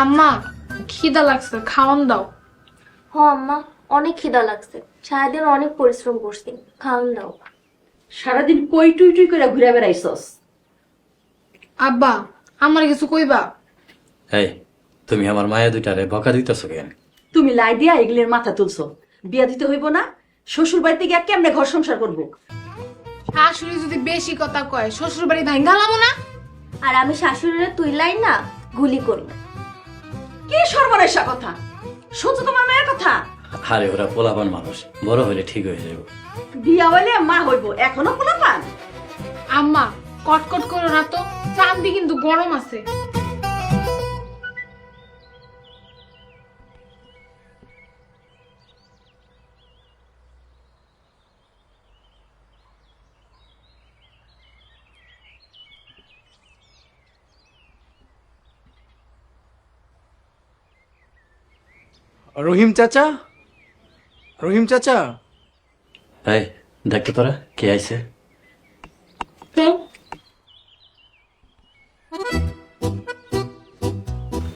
আম্মা খিদা লাগছে, খাওয়ান দাও। হ আম্মা, অনেক খিদা লাগছে, সারাদিন অনেক পরিশ্রম করছি, খাওয়ান দাও। সারাদিন কই টুই টুই করে ঘুরে বেড়াইছস? আব্বা আমার কিছু কইবা? এই তুমি আমার মায়া দুইটারে বকা দিতেছো কেন? তুমি লাই দিয়া এগুলির মাথা তুলছো। বিয়া দিতে হইব না? শ্বশুর বাড়িতে গিয়া কেমনে ঘর সংসার করবো? শাশুড়ি যদি বেশি কথা কয় শ্বশুর বাড়ি ভাঙ্গালামো না। আর আমি শাশুড়িরে তুইলাই না গুলি করবো। কি সর্বনেশা কথা শুনছো তোমার মায়ের কথা? আরে ওরা পোলাপান মানুষ, বড় হইলে ঠিক হয়ে যাবে। বিয়া হইলে মা হইব, এখনো পোলাপান? আম্মা কটকট করো না তো, চান্দি কিন্তু গরম আছে। রহিম চাচা, রহিম চাচা। এই দেখতো তোরা কে আইছে? চল